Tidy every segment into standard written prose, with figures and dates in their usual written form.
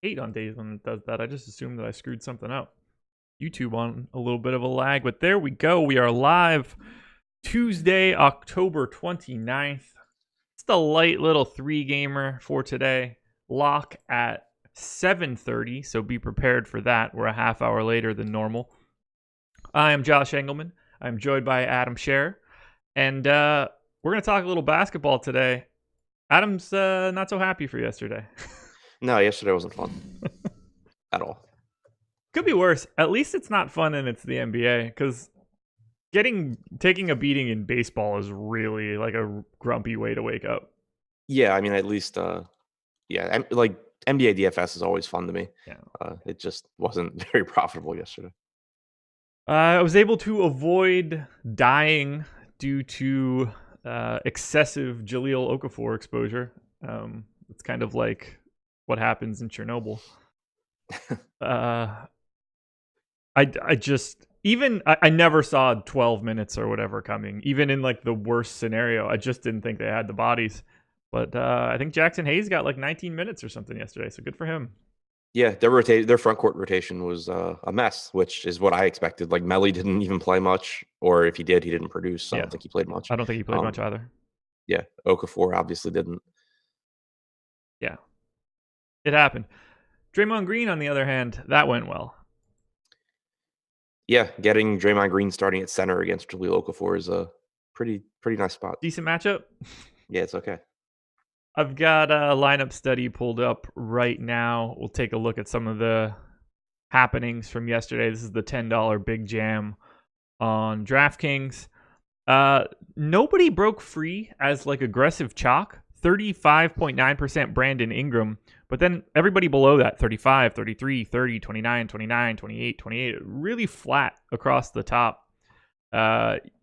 hate on days when it does that. I just assumed that I screwed something up. YouTube on a little bit of a lag, but there we go. We are live Tuesday, October 29th. It's the light little 3-gamer for today. Lock at 7:30, so be prepared for that. We're a half hour later than normal. I am Josh Engelman. I'm joined by Adam Scherer, and we're going to talk a little basketball today. Adam's not so happy for yesterday. No, yesterday wasn't fun at all. Could be worse. At least it's not fun and it's the NBA, because taking a beating in baseball is really like a grumpy way to wake up. Yeah, I mean, at least, like NBA DFS is always fun to me. Yeah. It just wasn't very profitable yesterday. I was able to avoid dying due to excessive Jahlil Okafor exposure. It's kind of like what happens in Chernobyl. I never saw 12 minutes or whatever coming. Even in like the worst scenario, I just didn't think they had the bodies. But I think Jackson Hayes got like 19 minutes or something yesterday, so good for him. Yeah, their front court rotation was a mess, which is what I expected. Like Melly didn't even play much, or if he did, he didn't produce. So I don't think he played much. I don't think he played much either. Yeah, Okafor obviously didn't. Yeah, it happened. Draymond Green, on the other hand, that went well. Yeah, getting Draymond Green starting at center against Jahlil Okafor is a pretty nice spot. Decent matchup. Yeah, it's okay. I've got a lineup study pulled up right now. We'll take a look at some of the happenings from yesterday. This is the $10 big jam on DraftKings. Nobody broke free as like aggressive chalk. 35.9% Brandon Ingram. But then everybody below that, 35, 33, 30, 29, 29, 28, 28, really flat across the top.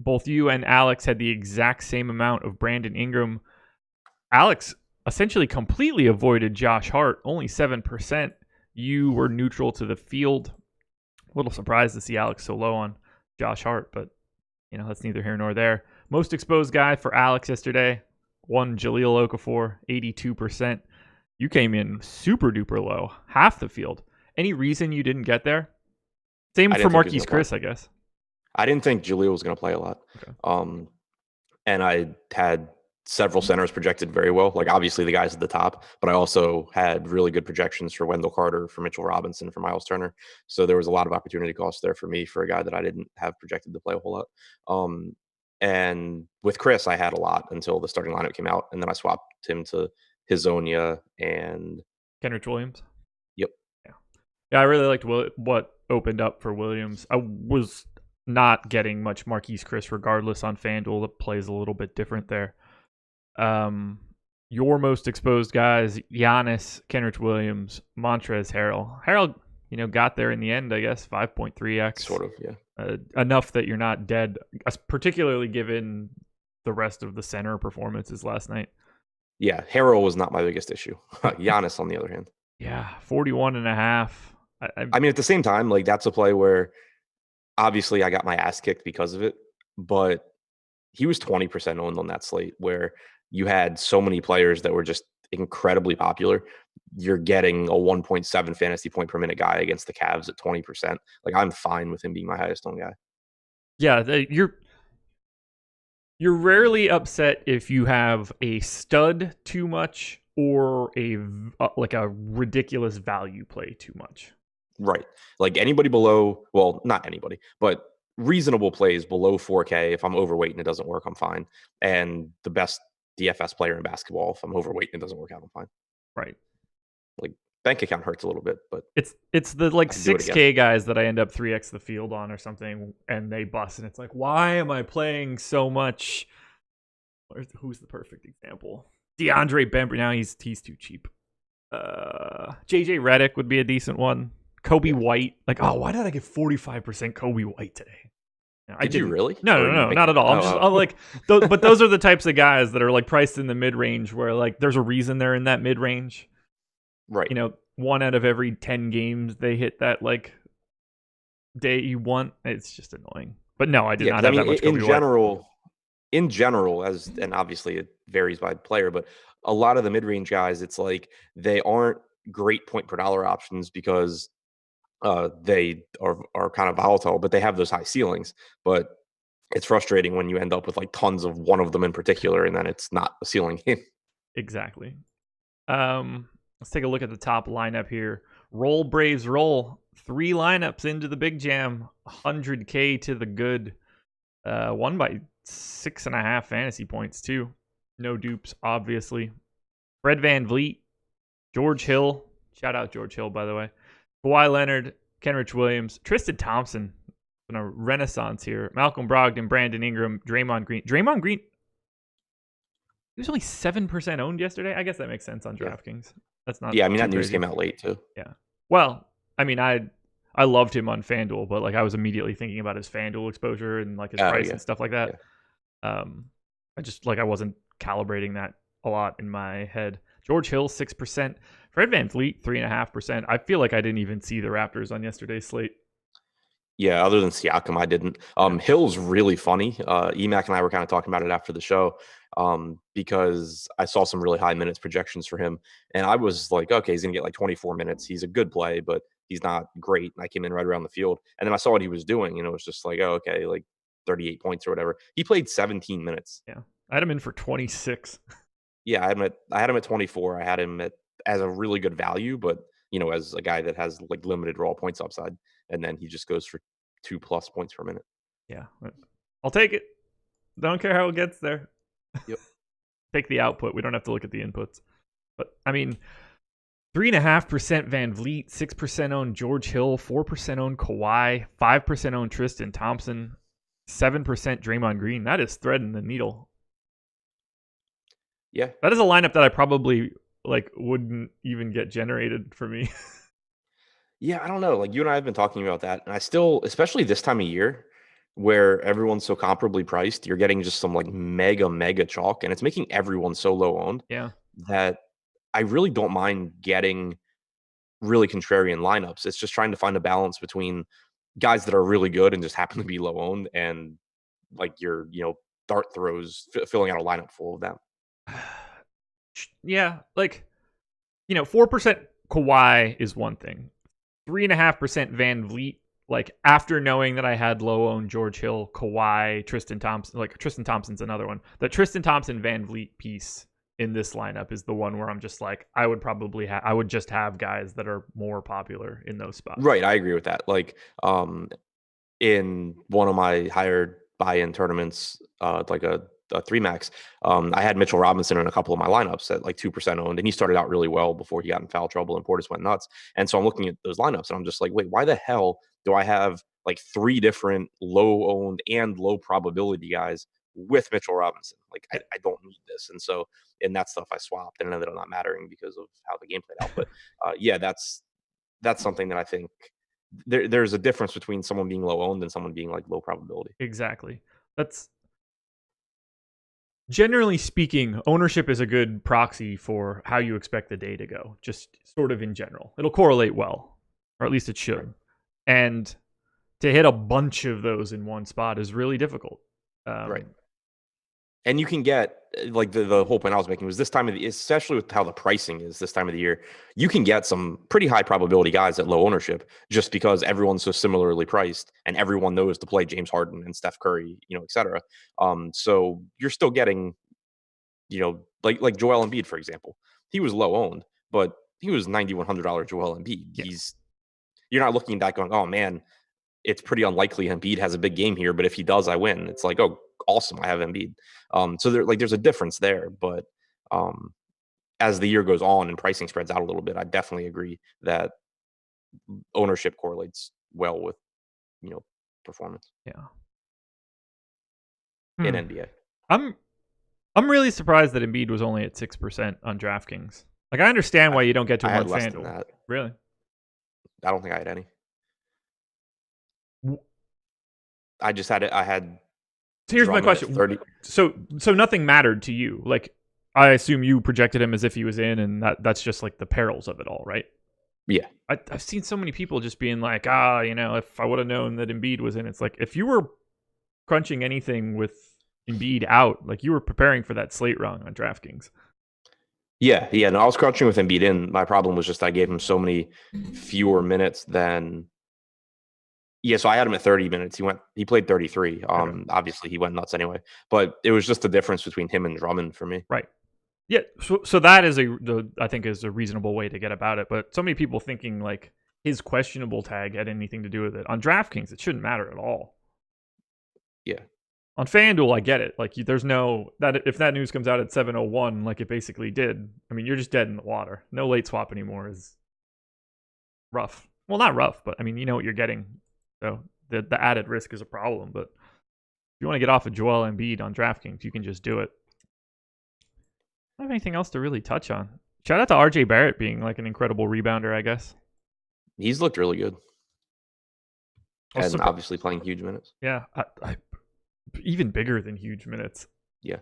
Both you and Alex had the exact same amount of Brandon Ingram. Alex essentially completely avoided Josh Hart, only 7%. You were neutral to the field. A little surprised to see Alex so low on Josh Hart, but that's neither here nor there. Most exposed guy for Alex yesterday, one Jahlil Okafor, 82%. You came in super duper low, half the field. Any reason you didn't get there? Same for Marquise Chris, I guess. I didn't think Jahlil was going to play a lot. Okay. And I had several centers projected very well, like obviously the guys at the top, but I also had really good projections for Wendell Carter, for Mitchell Robinson, for Miles Turner. So there was a lot of opportunity cost there for me for a guy that I didn't have projected to play a whole lot. And with Chris, I had a lot until the starting lineup came out, and then I swapped him to Hizonia and Kenrich Williams. Yep. Yeah, I really liked what opened up for Williams. I was not getting much Marquise Chris regardless on FanDuel. That plays a little bit different there. Your most exposed guys, Giannis, Kenrich Williams, Montrezl Harrell. Harrell, got there in the end, I guess, 5.3x. Sort of, yeah. Enough that you're not dead, particularly given the rest of the center performances last night. Yeah, Harrell was not my biggest issue. Giannis, on the other hand. Yeah, 41.5. I mean, at the same time, like that's a play where obviously I got my ass kicked because of it, but he was 20% owned on that slate where you had so many players that were just incredibly popular. You're getting a 1.7 fantasy point per minute guy against the Cavs at 20%. Like I'm fine with him being my highest owned guy. Yeah, you're rarely upset if you have a stud too much or a ridiculous value play too much. Right. Like anybody below, well, not anybody, but reasonable plays below 4K. If I'm overweight and it doesn't work, I'm fine. And the best DFS player in basketball, if I'm overweight and it doesn't work out, I'm fine. Right. Like bank account hurts a little bit, but it's the like 6K guys that I end up 3x the field on or something, and they bust, and it's like, why am I playing so much? Who's the perfect example? DeAndre Bembry. Now he's too cheap. JJ Redick would be a decent one. Kobe White. Like, why did I get 45% Kobe White today? Did you really? No, not at all. I'm like, but those are the types of guys that are like priced in the mid range, where like there's a reason they're in that mid range. Right. 1 out of every 10 games they hit that like day you want. It's just annoying. But no, I did not have that much Kobe White. In general, and obviously it varies by player, but a lot of the mid-range guys, it's like they aren't great point per dollar options because they are kind of volatile, but they have those high ceilings. But it's frustrating when you end up with like tons of one of them in particular, and then it's not a ceiling game. Exactly. Let's take a look at the top lineup here. Roll Braves roll. 3 lineups into the big jam. 100K to the good. Won by 6.5 fantasy points too. No dupes, obviously. Fred VanVleet, George Hill. Shout out George Hill, by the way. Kawhi Leonard, Kenrich Williams, Tristan Thompson. Been a renaissance here. Malcolm Brogdon, Brandon Ingram, Draymond Green. Draymond Green, he was only 7% owned yesterday. I guess that makes sense on DraftKings. That's not. Yeah, I mean, that news crazy. came out late too. Yeah. Well, I mean, I loved him on FanDuel, but like I was immediately thinking about his FanDuel exposure and like his price and stuff like that. Yeah. I wasn't calibrating that a lot in my head. George Hill, 6%. Fred VanVleet, 3.5%. I feel like I didn't even see the Raptors on yesterday's slate. Yeah, other than Siakam, I didn't. Hill's really funny. Emac and I were kind of talking about it after the show because I saw some really high minutes projections for him. And I was like, okay, he's going to get like 24 minutes. He's a good play, but he's not great. And I came in right around the field. And then I saw what he was doing. And it was just like, oh, okay, like 38 points or whatever. He played 17 minutes. Yeah. I had him in for 26. Yeah, I had him at 24. I had him as a really good value, but as a guy that has like limited raw points upside, and then he just goes for 2+ points per minute. Yeah, I'll take it. Don't care how it gets there. Yep. Take the output. We don't have to look at the inputs. But I mean, 3.5% VanVleet, 6% owned George Hill, 4% owned Kawhi, 5% owned Tristan Thompson, 7% Draymond Green. That is threading the needle. Yeah, that is a lineup that I probably wouldn't even get generated for me. Yeah, I don't know. Like you and I have been talking about that, and I still, especially this time of year, where everyone's so comparably priced, you're getting just some like mega chalk, and it's making everyone so low owned. Yeah, that I really don't mind getting really contrarian lineups. It's just trying to find a balance between guys that are really good and just happen to be low owned, and like your dart throws filling out a lineup full of them. Yeah, 4% Kawhi is one thing. 3.5% VanVleet. Like after knowing that I had low owned George Hill, Kawhi, Tristan Thompson, like Tristan Thompson's another one. The Tristan Thompson VanVleet piece in this lineup is the one where I'm just like, I would just have guys that are more popular in those spots. Right, I agree with that. Like, in one of my higher buy-in tournaments, like a 3-max, I had Mitchell Robinson in a couple of my lineups at like 2% owned, and he started out really well before he got in foul trouble and Portis went nuts. And so I'm looking at those lineups and I'm just like, wait, why the hell do I have like 3 different low owned and low probability guys with Mitchell Robinson? Like, I don't need this. And so, and that stuff I swapped and ended up not mattering because of how the game played out. But yeah, that's something that I think there's a difference between someone being low owned and someone being like low probability. Exactly. That's generally speaking, ownership is a good proxy for how you expect the day to go, just sort of in general. It'll correlate well, or at least it should. Right. And to hit a bunch of those in one spot is really difficult. Right. And you can get, like the whole point I was making was this time of the, especially with how the pricing is this time of the year, you can get some pretty high probability guys at low ownership just because everyone's so similarly priced and everyone knows to play James Harden and Steph Curry, et cetera. So you're still getting, like Joel Embiid, for example. He was low owned, but he was $9,100 Joel Embiid. Yeah. You're not looking back going, oh man, it's pretty unlikely Embiid has a big game here, but if he does, I win. It's like, oh, awesome, I have Embiid. So there's a difference there, but as the year goes on and pricing spreads out a little bit, I definitely agree that ownership correlates well with, performance. Yeah. In NBA. I'm really surprised that Embiid was only at 6% on DraftKings. Like, I understand why you don't get to him on FanDuel. Really? I don't think I had any. I just had it. I had. So here's my question. 30. So nothing mattered to you. Like, I assume you projected him as if he was in, and that's just like the perils of it all, right? Yeah. I've seen so many people just being like, if I would have known that Embiid was in, it's like if you were crunching anything with Embiid out, like you were preparing for that slate rung on DraftKings. Yeah. No, I was crouching with Embiid in. My problem was just I gave him so many fewer minutes than. Yeah, so I had him at 30 minutes. He played 33. Okay. Obviously he went nuts anyway. But it was just the difference between him and Drummond for me. Right. Yeah. So that is I think is a reasonable way to get about it. But so many people thinking like his questionable tag had anything to do with it. On DraftKings, it shouldn't matter at all. Yeah. On FanDuel, I get it. Like, there's no that if that news comes out at 7:01, like it basically did. I mean, you're just dead in the water. No late swap anymore is rough. Well, not rough, but I mean, you know what you're getting. So the added risk is a problem. But if you want to get off of Joel Embiid on DraftKings, you can just do it. I don't have anything else to really touch on. Shout out to RJ Barrett being like an incredible rebounder, I guess. He's looked really good. And obviously playing huge minutes. Yeah, I even bigger than huge minutes. Yeah.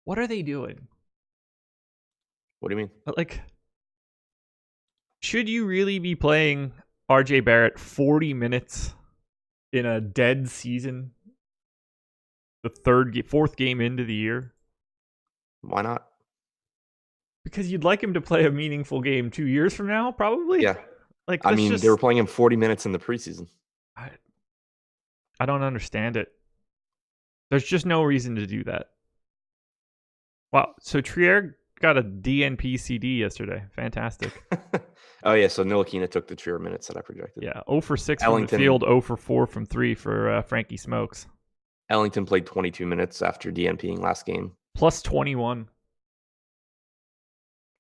What are they doing? What do you mean? Like, should you really be playing RJ Barrett 40 minutes in a dead season? The fourth game into the year? Why not? Because you'd like him to play a meaningful game 2 years from now, probably? Yeah. Like, I mean, they were playing him 40 minutes in the preseason. I don't understand it. There's just no reason to do that. Wow. So Trier got a DNP CD yesterday. Fantastic. Oh, yeah. So Ntilikina took the Trier minutes that I projected. Yeah. 0 for 6 from the field, 0 for 4 from 3 for Frankie Smokes. Ellington played 22 minutes after DNPing last game. Plus 21.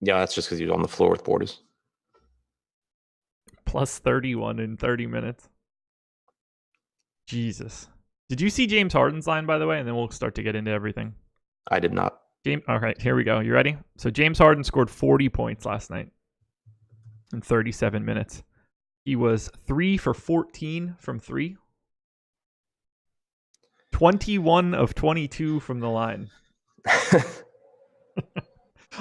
Yeah, that's just because he was on the floor with Portis. Plus 31 in 30 minutes. Jesus. Did you see James Harden's line, by the way? And then we'll start to get into everything. I did not. All right, here we go. You ready? So James Harden scored 40 points last night in 37 minutes. He was 3 for 14 from 3. 21 of 22 from the line.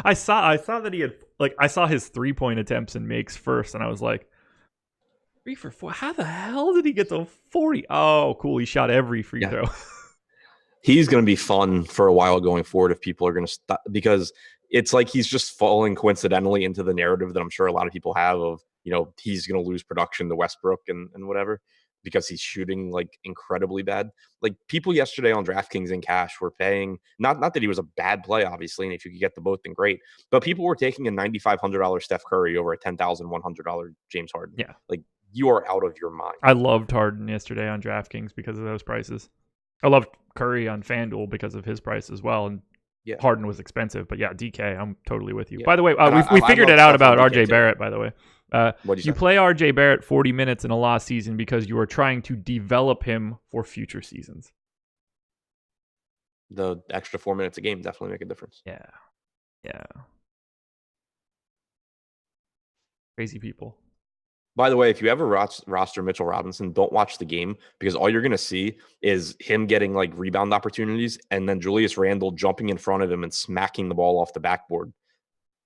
I saw that he had, like, I saw his 3-point attempts and makes first, and I was like, 3 for 4? How the hell did he get to 40? Oh, cool. He shot every free throw. He's going to be fun for a while going forward if people are going to stop, because it's like he's just falling coincidentally into the narrative that I'm sure a lot of people have of, you know, he's going to lose production to Westbrook and whatever because he's shooting like incredibly bad. Like people yesterday on DraftKings and cash were paying, not that he was a bad play, obviously, and if you could get the both, then great. But people were taking a $9,500 Steph Curry over a $10,100 James Harden. Yeah. Like, you are out of your mind. I loved Harden yesterday on DraftKings because of those prices. I loved Curry on FanDuel because of his price as well. And Harden was expensive. But yeah, DK, I'm totally with you. Yeah. By the way, we figured it out about RJ Barrett, by the way. You play RJ Barrett 40 minutes in a lost season because you are trying to develop him for future seasons. The extra 4 minutes a game definitely make a difference. Yeah. Crazy people. By the way, if you ever roster Mitchell Robinson, don't watch the game because all you're going to see is him getting like rebound opportunities and then Julius Randle jumping in front of him and smacking the ball off the backboard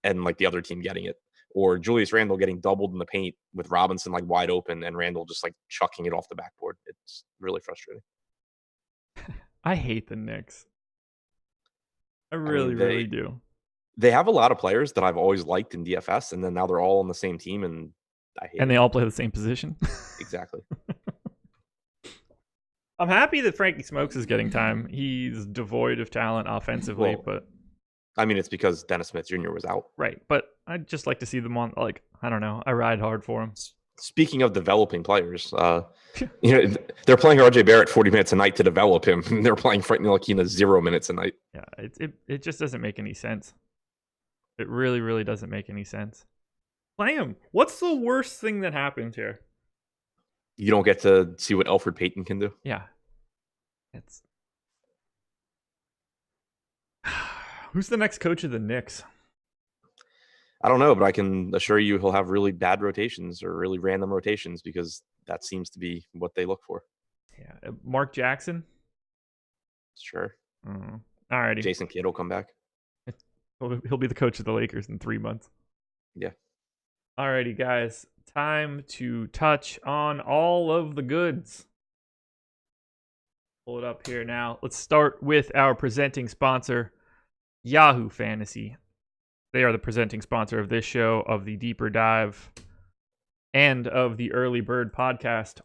and like the other team getting it. Or Julius Randle getting doubled in the paint with Robinson like wide open and Randle just like chucking it off the backboard. It's really frustrating. I hate the Knicks. I really do. They have a lot of players that I've always liked in DFS, and then now they're all on the same team, and I hate it. They all play the same position. Exactly. I'm happy that Frankie Smokes is getting time. He's devoid of talent offensively, but I mean, it's because Dennis Smith Jr. was out. Right, but I'd just like to see them on, like, I don't know. I ride hard for him. Speaking of developing players, you know, they're playing RJ Barrett 40 minutes a night to develop him. And they're playing Frank Ntilikina 0 minutes a night. Yeah, it just doesn't make any sense. It really, really doesn't make any sense. Play him. What's the worst thing that happened here? You don't get to see what Elfrid Payton can do. Yeah. Who's the next coach of the Knicks? I don't know, but I can assure you he'll have really bad rotations or really random rotations because that seems to be what they look for. Yeah. Mark Jackson? Sure. All righty. Jason Kidd will come back. He'll be the coach of the Lakers in 3 months. Yeah. Alrighty, guys. Time to touch on all of the goods. Pull it up here now. Let's start with our presenting sponsor, Yahoo Fantasy. They are the presenting sponsor of this show, of the Deeper Dive, and of the Early Bird podcast.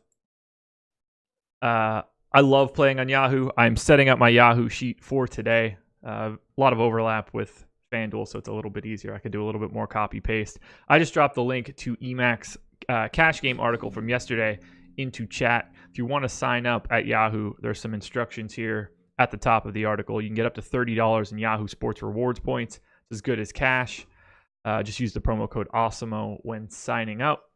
I love playing on Yahoo. I'm setting up my Yahoo sheet for today. A lot of overlap with FanDuel, so it's a little bit easier. I can do a little bit more copy paste. I just dropped the link to Emacs cash game article from yesterday into chat. If you want to sign up at Yahoo, there's some instructions here at the top of the article. You can get up to $30 in Yahoo Sports rewards points. It's as good as cash. Just use the promo code AWESEMO when signing up.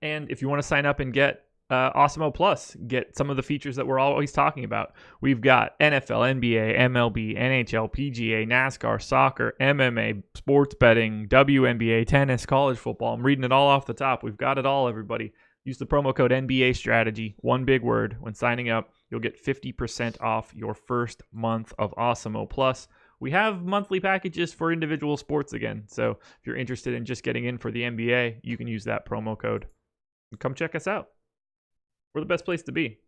And if you want to sign up and get Awesemo Plus, get some of the features that we're always talking about. We've got NFL, NBA, MLB, NHL, PGA, NASCAR, soccer, MMA, sports betting, WNBA, tennis, college football. I'm reading it all off the top. We've got it all, everybody. Use the promo code NBA Strategy, one big word, when signing up. You'll get 50% off your first month of Awesemo Plus. We have monthly packages for individual sports again. So if you're interested in just getting in for the NBA, you can use that promo code. Come check us out. We're the best place to be.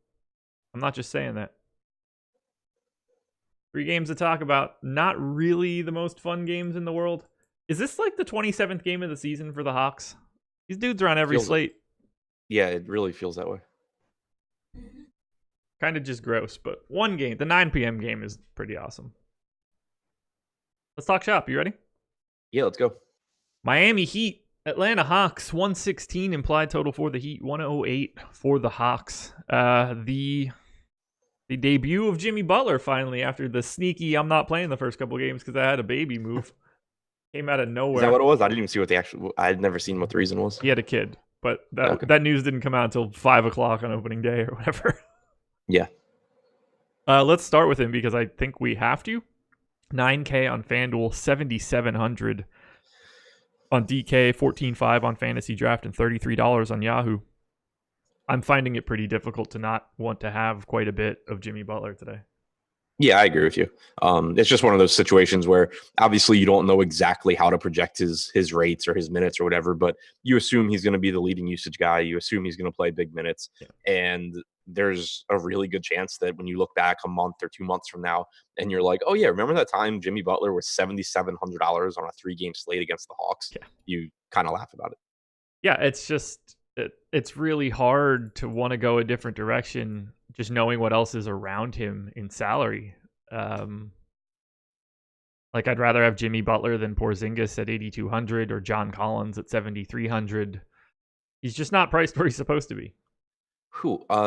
I'm not just saying that. 3 games to talk about. Not really the most fun games in the world. Is this like the 27th game of the season for the Hawks? These dudes are on every slate. Yeah, it really feels that way. Kind of just gross, but one game, the 9 p.m. game, is pretty awesome. Let's talk shop. You ready? Yeah, let's go. Miami Heat. Atlanta Hawks, 116 implied total for the Heat, 108 for the Hawks. The debut of Jimmy Butler finally after the sneaky I'm not playing the first couple games because I had a baby move. Came out of nowhere. Is that what it was? I didn't even see what the actual... I had never seen what the reason was. He had a kid, but that news didn't come out until 5 o'clock on opening day or whatever. Yeah. Let's start with him because I think we have to. 9K on FanDuel, 7,700 on DK, 14.5 on Fantasy Draft, and $33 on Yahoo. I'm finding it pretty difficult to not want to have quite a bit of Jimmy Butler today. Yeah, I agree with you. It's just one of those situations where obviously you don't know exactly how to project his rates or his minutes or whatever, but you assume he's going to be the leading usage guy. You assume he's going to play big minutes. Yeah. And there's a really good chance that when you look back a month or 2 months from now and you're like, oh yeah, remember that time Jimmy Butler was $7,700 on a 3-game slate against the Hawks? Yeah. You kind of laugh about it. Yeah, it's just, it's really hard to want to go a different direction just knowing what else is around him in salary. Like I'd rather have Jimmy Butler than Porzingis at 8,200 or John Collins at 7,300. He's just not priced where he's supposed to be.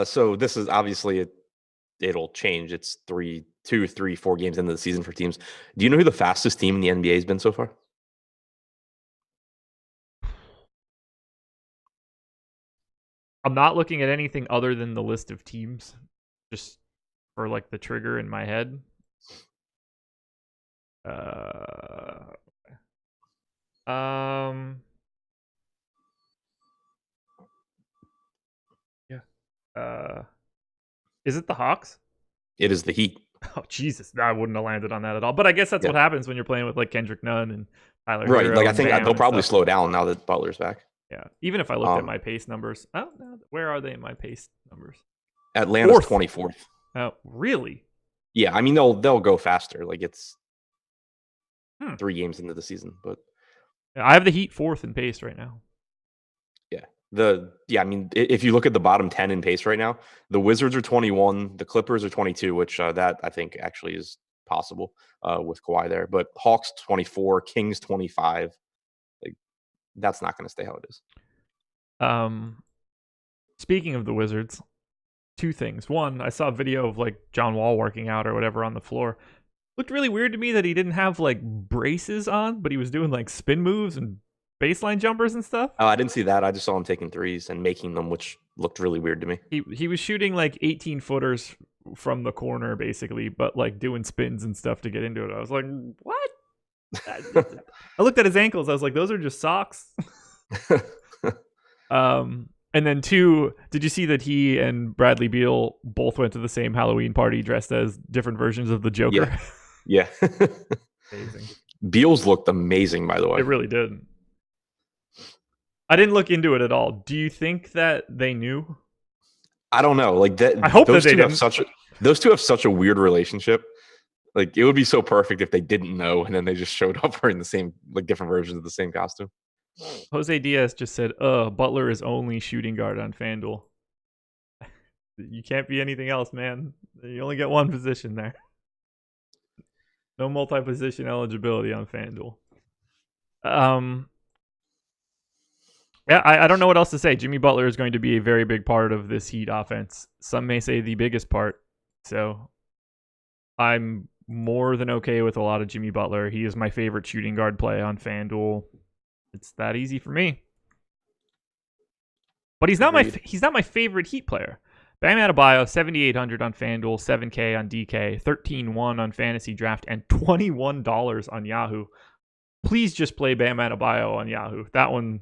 So this is obviously it'll change. It's 4 games into the season for teams. Do you know who the fastest team in the NBA has been so far? I'm not looking at anything other than the list of teams, just for like the trigger in my head. Is it the Hawks? It is the Heat. Oh Jesus, I wouldn't have landed on that at all. But I guess that's what happens when you're playing with like Kendrick Nunn and Tyler. Right, Hero like I think Bam they'll probably stuff. slow down now that Butler's back. Yeah, even if I looked at my pace numbers, where are they in my pace numbers? Atlanta's 24th. Oh, really? Yeah, I mean they'll go faster. Like it's 3 games into the season, but I have the Heat 4th in pace right now. I mean, if you look at the bottom 10 in pace right now, the Wizards are 21, the Clippers are 22, which that I think actually is possible with Kawhi there. But Hawks 24, Kings 25. Like that's not going to stay how it is. Speaking of the Wizards, 2 things. One, I saw a video of like John Wall working out or whatever on the floor. Looked really weird to me that he didn't have like braces on, but he was doing like spin moves and baseline jumpers and stuff. Oh, I didn't see that. I just saw him taking threes and making them, which looked really weird to me. He was shooting like 18 footers from the corner basically, but like doing spins and stuff to get into it. I was like, what? I looked at his ankles. I was like, those are just socks. And then 2, did you see that he and Bradley Beal both went to the same Halloween party dressed as different versions of the Joker? Yeah. Amazing. Beal's looked amazing, by the way. It really did. I didn't look into it at all. Do you think that they knew? I don't know. Like that. I hope that they didn't. Those two have such a weird relationship. Like, it would be so perfect if they didn't know and then they just showed up wearing the same, like, different versions of the same costume. Jose Diaz just said, Butler is only shooting guard on FanDuel. You can't be anything else, man. You only get one position there. No multi-position eligibility on FanDuel. Yeah, I don't know what else to say. Jimmy Butler is going to be a very big part of this Heat offense. Some may say the biggest part. So I'm more than okay with a lot of Jimmy Butler. He is my favorite shooting guard play on FanDuel. It's that easy for me. But he's not my favorite Heat player. Bam Adebayo, 7,800 on FanDuel, 7K on DK, 13-1 on Fantasy Draft, and $21 on Yahoo. Please just play Bam Adebayo on Yahoo. That one,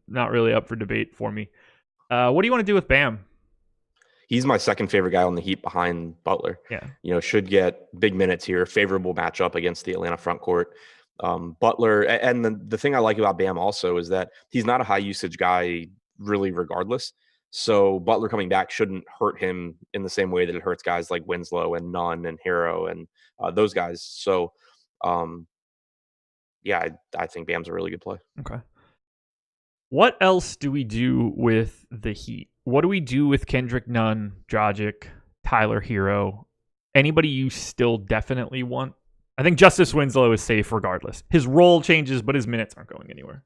not really up for debate for me. What do you want to do with Bam? He's my second favorite guy on the Heat behind Butler. Yeah. Should get big minutes here. Favorable matchup against the Atlanta front court. Butler, and the thing I like about Bam also is that he's not a high usage guy really regardless. So Butler coming back shouldn't hurt him in the same way that it hurts guys like Winslow and Nunn and Hero and those guys. So, yeah, I think Bam's a really good play. Okay. What else do we do with the Heat? What do we do with Kendrick Nunn, Dragic, Tyler Hero? Anybody you still definitely want? I think Justice Winslow is safe regardless. His role changes, but his minutes aren't going anywhere.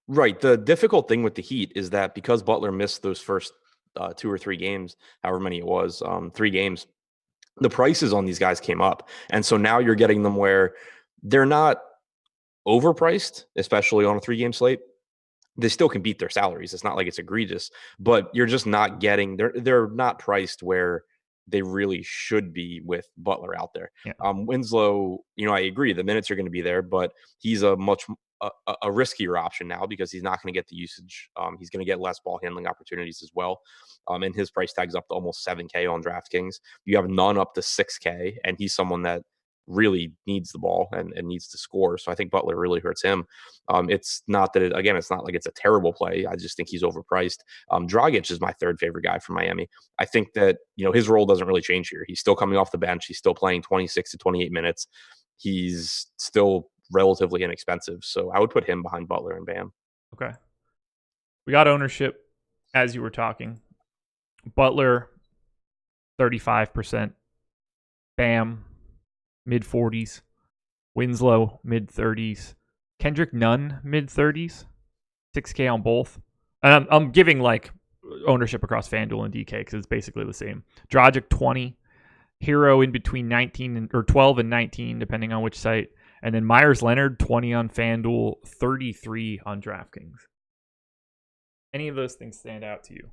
Right. The difficult thing with the Heat is that because Butler missed those first 2 or 3 games, however many it was, 3 games, the prices on these guys came up. And so now you're getting them where they're not overpriced, especially on a 3-game slate. They still can beat their salaries. It's not like it's egregious, but you're just not getting, they're not priced where they really should be with Butler out there. Yeah. Winslow, I agree the minutes are going to be there, but he's a much a riskier option now because he's not going to get the usage. He's going to get less ball handling opportunities as well. And his price tag's up to almost 7K on DraftKings. You have Nunn up to 6K, and he's someone that really needs the ball and needs to score. So I think Butler really hurts him. It's not that it's not like it's a terrible play. I just think he's overpriced. Dragic is my third favorite guy from Miami. I think that, his role doesn't really change here. He's still coming off the bench. He's still playing 26 to 28 minutes. He's still relatively inexpensive. So I would put him behind Butler and Bam. Okay. We got ownership as you were talking. Butler, 35%. Bam, mid-40s. Winslow, mid-30s. Kendrick Nunn, mid-30s. 6K on both. And I'm giving like ownership across FanDuel and DK because it's basically the same. Dragic, 20. Hero in between 12 and 19, depending on which site. And then Myers Leonard, 20 on FanDuel, 33 on DraftKings. Any of those things stand out to you?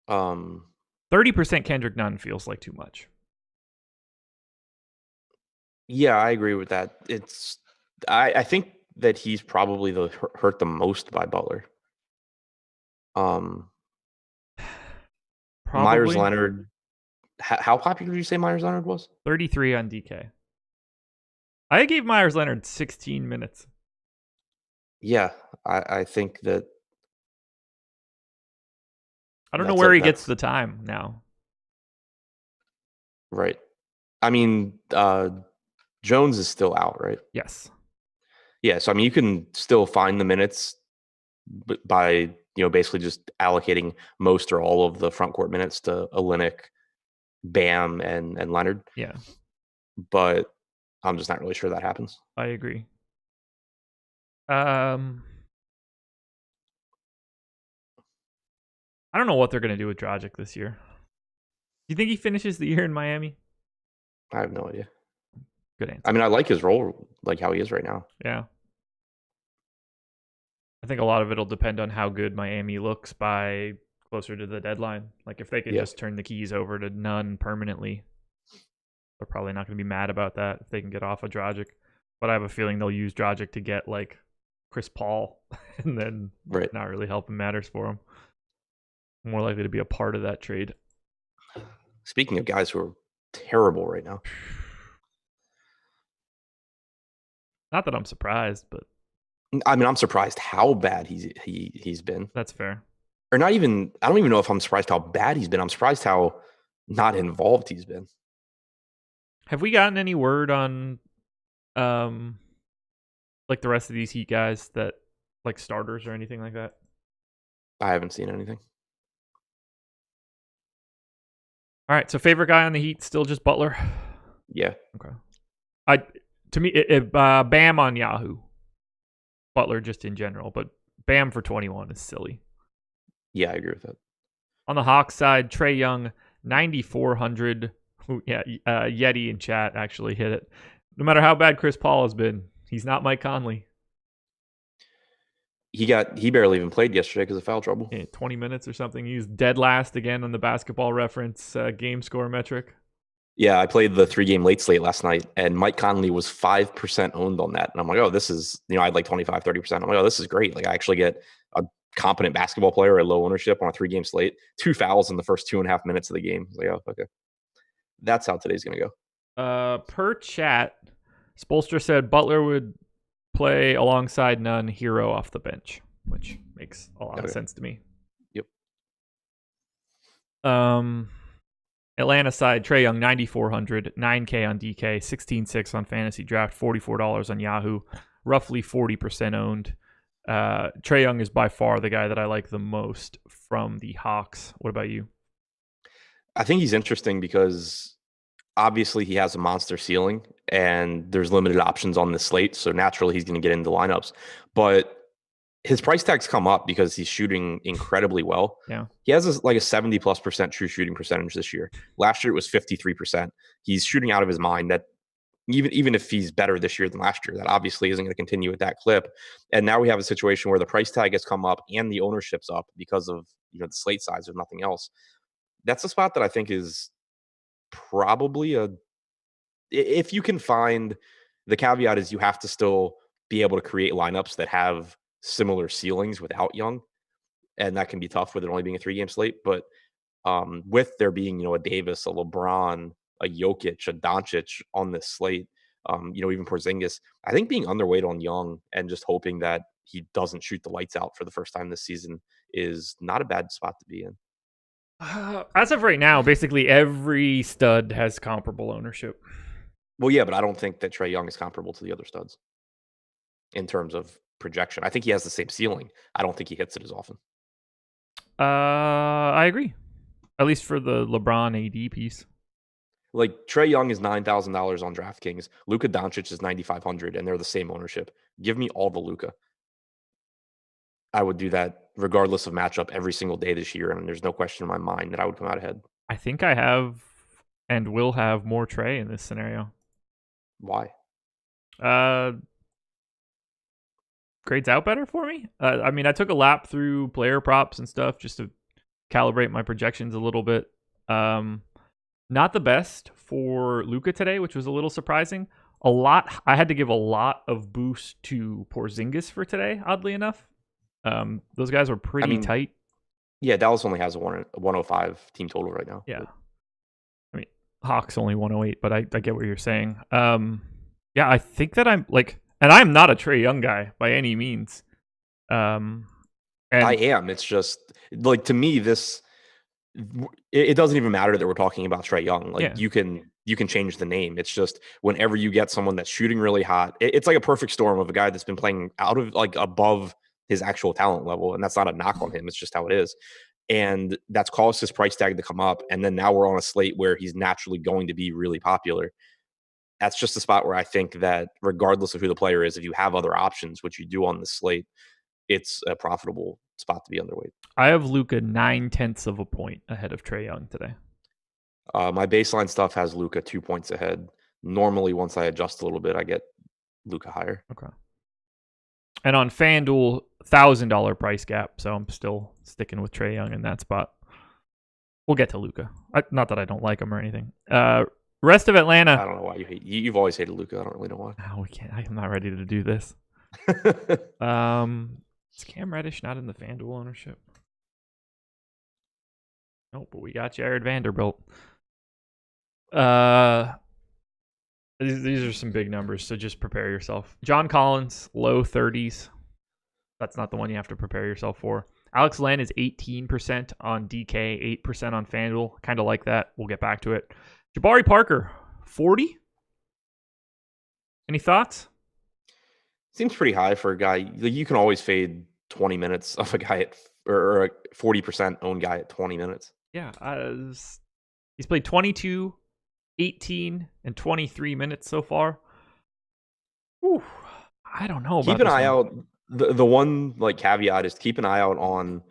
30% Kendrick Nunn feels like too much. Yeah, I agree with that. I think that he's probably hurt the most by Butler. Myers Leonard. How popular did you say Myers Leonard was? 33 on DK. I gave Myers Leonard 16 minutes. Yeah, I think that. I don't know where he gets the time now. Right. I mean, Jones is still out, right? Yes. Yeah, so I mean, you can still find the minutes by basically just allocating most or all of the front court minutes to Olynyk, Bam, and Leonard. Yeah. But I'm just not really sure that happens. I agree. I don't know what they're going to do with Dragic this year. Do you think he finishes the year in Miami? I have no idea. Good answer. I mean, I like his role, like how he is right now. Yeah. I think a lot of it will depend on how good Miami looks by closer to the deadline. Like if they can just turn the keys over to Nunn permanently, they're probably not going to be mad about that if they can get off of Dragic. But I have a feeling they'll use Dragic to get like Chris Paul and then not really helping matters for him. More likely to be a part of that trade. Speaking of guys who are terrible right now. Not that I'm surprised, but I mean, I'm surprised how bad he's been. That's fair. Or not even, I don't even know if I'm surprised how bad he's been. I'm surprised how not involved he's been. Have we gotten any word on like the rest of these Heat guys that like starters or anything like that? I haven't seen anything. All right, so favorite guy on the Heat still just Butler. Yeah. Okay. To me, Bam on Yahoo. Butler just in general, but Bam for 21 is silly. Yeah, I agree with that. On the Hawks side, Trey Young 9,400. Yeah, Yeti in chat actually hit it. No matter how bad Chris Paul has been, he's not Mike Conley. He barely even played yesterday because of foul trouble. Yeah, 20 minutes or something. He was dead last again on the Basketball Reference game score metric. Yeah, I played the 3-game late slate last night, and Mike Conley was 5% owned on that. And I'm like, oh, this is, I had like 25, 30%. I'm like, oh, this is great. Like, I actually get a competent basketball player at low ownership on a 3-game slate. 2 fouls in the first 2.5 minutes of the game. I was like, oh, okay. That's how today's going to go. Per chat, Spolstra said Butler would play alongside Nunn, Hero off the bench, which makes a lot of sense to me. Yep. Atlanta side, Trey Young, 9,400, 9K on DK, 16.6 on Fantasy Draft, $44 on Yahoo, roughly 40% owned. Trey Young is by far the guy that I like the most from the Hawks. What about you? I think he's interesting because obviously he has a monster ceiling and there's limited options on the slate. So naturally he's going to get into lineups. But his price tag's come up because he's shooting incredibly well. Yeah. He has a 70+% true shooting percentage this year. Last year it was 53%. He's shooting out of his mind. That even if he's better this year than last year, that obviously isn't going to continue at that clip. And now we have a situation where the price tag has come up and the ownership's up because of the slate size, if nothing else. That's a spot that I think is probably if you can find, the caveat is you have to still be able to create lineups that have similar ceilings without Young, and that can be tough with it only being a 3-game slate. But with there being a Davis, a LeBron, a Jokic, a Doncic on this slate, even Porzingis, I think being underweight on Young and just hoping that he doesn't shoot the lights out for the first time this season is not a bad spot to be in. As of right now, basically every stud has comparable ownership. Well, yeah, but I don't think that Trey Young is comparable to the other studs in terms of projection. I think he has the same ceiling. I don't think he hits it as often. I agree. At least for the LeBron AD piece. Like Trey Young is $9,000 on DraftKings. Luka Doncic is 9,500, and they're the same ownership. Give me all the Luka. I would do that regardless of matchup every single day this year, and there's no question in my mind that I would come out ahead. I think I have and will have more Trey in this scenario. Why? Grades out better for me. I mean, I took a lap through player props and stuff just to calibrate my projections a little bit. Not the best for Luka today, which was a little surprising. I had to give a lot of boost to Porzingis for today, oddly enough. Those guys were pretty tight. Yeah, Dallas only has a 105 team total right now. Yeah. But I mean, Hawks only 108, but I get what you're saying. Yeah, I think that I'm like, and I'm not a Trey Young guy by any means. And I am. It's just like, to me, it doesn't even matter that we're talking about Trey Young. Like, you can change the name. It's just whenever you get someone that's shooting really hot, it's like a perfect storm of a guy that's been playing out of above his actual talent level. And that's not a knock on him. It's just how it is. And that's caused his price tag to come up. And then now we're on a slate where he's naturally going to be really popular. That's just a spot where I think that regardless of who the player is, if you have other options, which you do on the slate, it's a profitable spot to be underweight. I have Luka 0.9 of a point ahead of Trey Young today. My baseline stuff has Luka 2 points ahead. Normally, once I adjust a little bit, I get Luka higher. Okay. And on FanDuel, $1,000 price gap, so I'm still sticking with Trey Young in that spot. We'll get to Luka. Not that I don't like him or anything. Rest of Atlanta. I don't know why you hate. You've always hated Luka. I don't really know why. No, we can't. I'm not ready to do this. Is Cam Reddish not in the FanDuel ownership? Nope, but we got Jared Vanderbilt. These are some big numbers, so just prepare yourself. John Collins, low 30s. That's not the one you have to prepare yourself for. Alex Len is 18% on DK, 8% on FanDuel. Kind of like that. We'll get back to it. Jabari Parker, 40? Any thoughts? Seems pretty high for a guy. You can always fade 20 minutes of a guy or a 40% owned guy at 20 minutes. Yeah. He's played 22, 18, and 23 minutes so far. Whew, I don't know about Keep an eye out. The one like caveat is keep an eye out on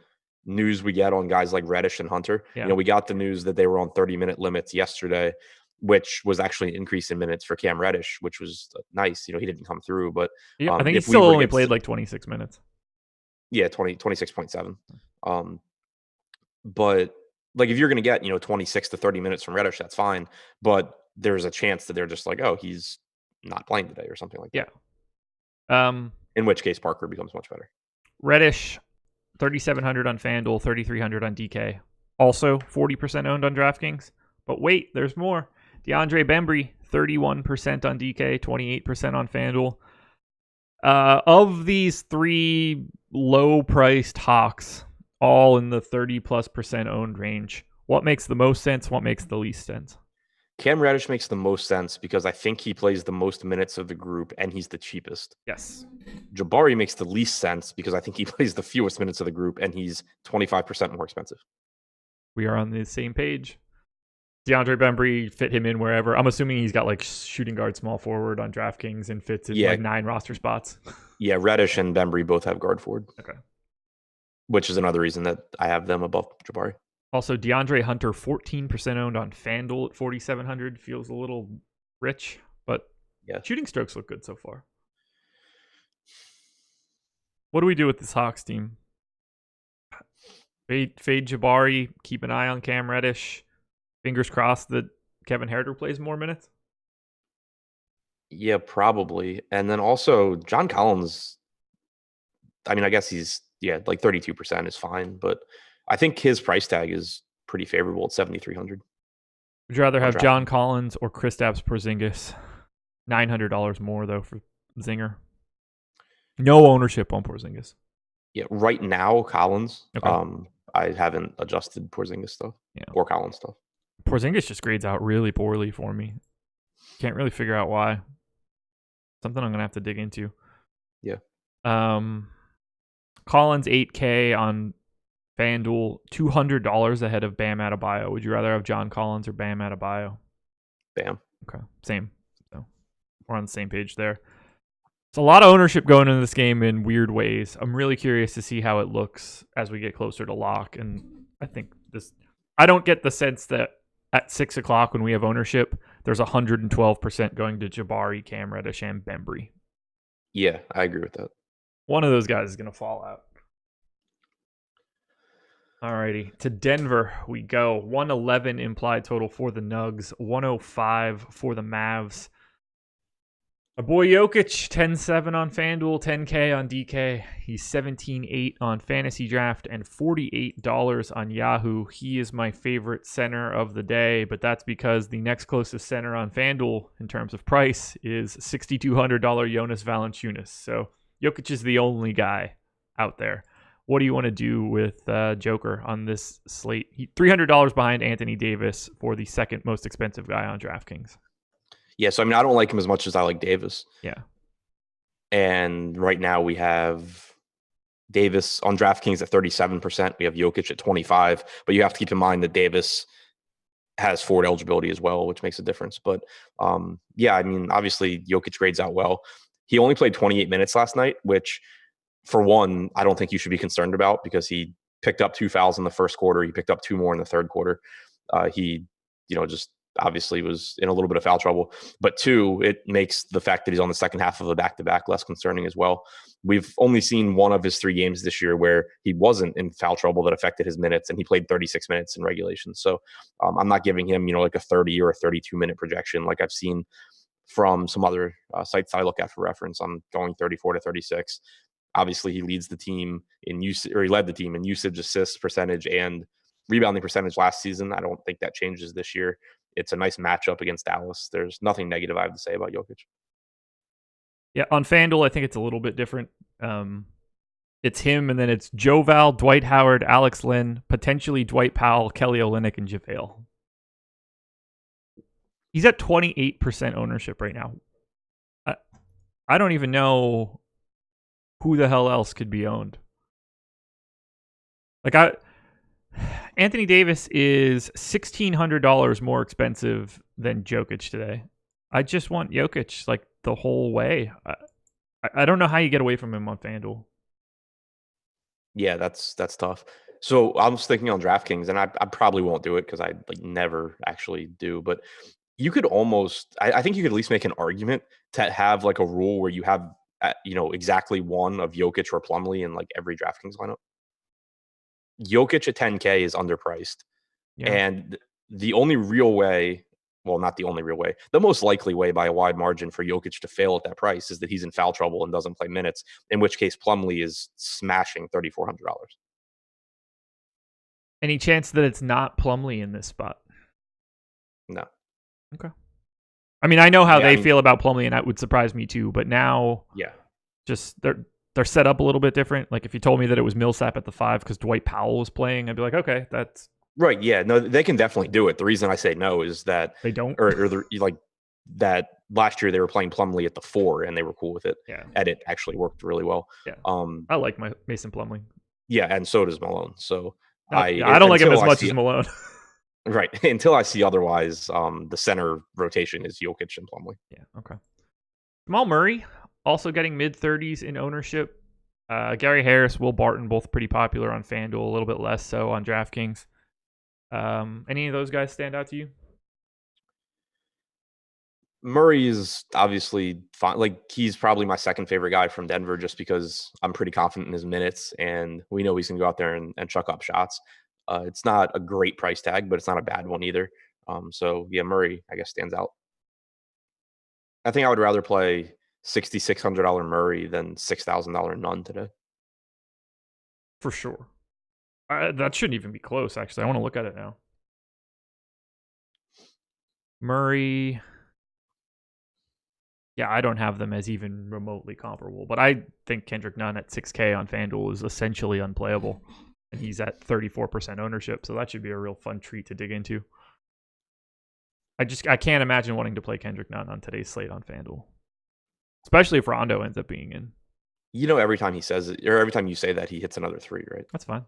news we get on guys like Reddish and Hunter. Yeah. We got the news that they were on 30-minute limits yesterday, which was actually an increase in minutes for Cam Reddish, which was nice. He didn't come through, but yeah, I think he still only played like 26 minutes. Yeah, 26.7. But like if you're going to get 26 to 30 minutes from Reddish, that's fine. But there's a chance that they're just like, oh, he's not playing today or something like that. Yeah. In which case, Parker becomes much better. Reddish, 3,700 on FanDuel, 3,300 on DK. Also 40% owned on DraftKings. But wait, there's more. DeAndre Bembry, 31% on DK, 28% on FanDuel. Of these three low-priced Hawks, all in the 30+% owned range, what makes the most sense? What makes the least sense? Cam Reddish makes the most sense because I think he plays the most minutes of the group and he's the cheapest. Yes. Jabari makes the least sense because I think he plays the fewest minutes of the group and he's 25% more expensive. We are on the same page. DeAndre Bembry, fit him in wherever. I'm assuming he's got like shooting guard, small forward on DraftKings and fits in like 9 roster spots. Yeah, Reddish and Bembry both have guard forward. Okay. Which is another reason that I have them above Jabari. Also, DeAndre Hunter, 14% owned on FanDuel at 4,700. Feels a little rich, but yeah, shooting strokes look good so far. What do we do with this Hawks team? Fade Jabari, keep an eye on Cam Reddish. Fingers crossed that Kevin Herter plays more minutes. Yeah, probably. And then also John Collins, I mean, I guess he's, like 32% is fine, but I think his price tag is pretty favorable at 7,300. Would you rather have John Collins or Kristaps Porzingis? $900 more, though, for Zinger. No ownership on Porzingis. Yeah, right now, Collins. Okay. I haven't adjusted Porzingis stuff or Collins stuff. Porzingis just grades out really poorly for me. Can't really figure out why. Something I'm going to have to dig into. Yeah. Collins, 8K on FanDuel, $200 ahead of Bam Adebayo. Would you rather have John Collins or Bam Adebayo? Bam. Okay, same. So we're on the same page there. It's a lot of ownership going into this game in weird ways. I'm really curious to see how it looks as we get closer to lock. And I don't get the sense that at 6 o'clock when we have ownership, there's 112% going to Jabari, Cam Reddish, and Bembry. Yeah, I agree with that. One of those guys is going to fall out. Alrighty, to Denver we go. 111 implied total for the Nugs, 105 for the Mavs. My boy Jokic, 10-7 on FanDuel, 10K on DK. He's 17-8 on Fantasy Draft and $48 on Yahoo. He is my favorite center of the day, but that's because the next closest center on FanDuel in terms of price is $6,200 Jonas Valanciunas. So Jokic is the only guy out there. What do you want to do with Joker on this slate? $300 behind Anthony Davis for the second most expensive guy on DraftKings. Yeah, so I mean, I don't like him as much as I like Davis. Yeah. And right now we have Davis on DraftKings at 37%. We have Jokic at 25%. But you have to keep in mind that Davis has forward eligibility as well, which makes a difference. But yeah, I mean, obviously Jokic grades out well. He only played 28 minutes last night, which for one, I don't think you should be concerned about because he picked up 2 fouls in the first quarter. He picked up 2 more in the third quarter. He, just obviously was in a little bit of foul trouble. But 2, it makes the fact that he's on the second half of the back-to-back less concerning as well. We've only seen one of his 3 games this year where he wasn't in foul trouble that affected his minutes, and he played 36 minutes in regulation. So I'm not giving him, like a 30 or a 32-minute projection like I've seen from some other sites I look at for reference. I'm going 34 to 36. Obviously, he leads the team in usage, or he led the team in usage, assists percentage, and rebounding percentage last season. I don't think that changes this year. It's a nice matchup against Dallas. There's nothing negative I have to say about Jokic. Yeah, on FanDuel, I think it's a little bit different. It's him, and then it's Joe Val, Dwight Howard, Alex Lynn, potentially Dwight Powell, Kelly Olynyk, and JaVale. He's at 28% ownership right now. I don't even know who the hell else could be owned. Anthony Davis is $1,600 more expensive than Jokic today. I just want Jokic like the whole way. I don't know how you get away from him on FanDuel. Yeah, that's tough. So I was thinking on DraftKings, and I probably won't do it because I like never actually do. But you could almost, I think you could at least make an argument to have like a rule where you have, exactly one of Jokic or Plumlee in like every DraftKings lineup. Jokic at 10K is underpriced, and the only real way, well, not the only real way, the most likely way by a wide margin for Jokic to fail at that price is that he's in foul trouble and doesn't play minutes, in which case Plumlee is smashing $3,400. Any chance that it's not Plumlee in this spot? No. Okay. I mean, I know how they feel about Plumlee, and that would surprise me too. But now, just they're set up a little bit different. Like if you told me that it was Millsap at the 5 because Dwight Powell was playing, I'd be like, okay, that's right. Yeah, no, they can definitely do it. The reason I say no is that they don't, or like that last year they were playing Plumlee at the 4 and they were cool with it. Yeah, and it actually worked really well. Yeah, I like my Mason Plumlee. Yeah, and so does Malone. So I don't like him as much as Malone. Right. Until I see otherwise, the center rotation is Jokic and Plumlee. Yeah. Okay. Jamal Murray also getting mid-30s in ownership. Gary Harris, Will Barton, both pretty popular on FanDuel, a little bit less so on DraftKings. Any of those guys stand out to you? Murray is obviously fine. Like he's probably my second favorite guy from Denver just because I'm pretty confident in his minutes and we know he's going to go out there and chuck up shots. It's not a great price tag, but it's not a bad one either. So yeah, Murray, I guess, stands out. I think I would rather play $6,600 Murray than $6,000 none today. For sure. That shouldn't even be close, actually. I want to look at it now. Murray. Yeah, I don't have them as even remotely comparable, but I think Kendrick Nunn at 6K on FanDuel is essentially unplayable. And he's at 34% ownership, so that should be a real fun treat to dig into. I can't imagine wanting to play Kendrick Nunn on today's slate on FanDuel, especially if Rondo ends up being in. Every time he says it, or every time you say that, he hits another 3, right? That's fine.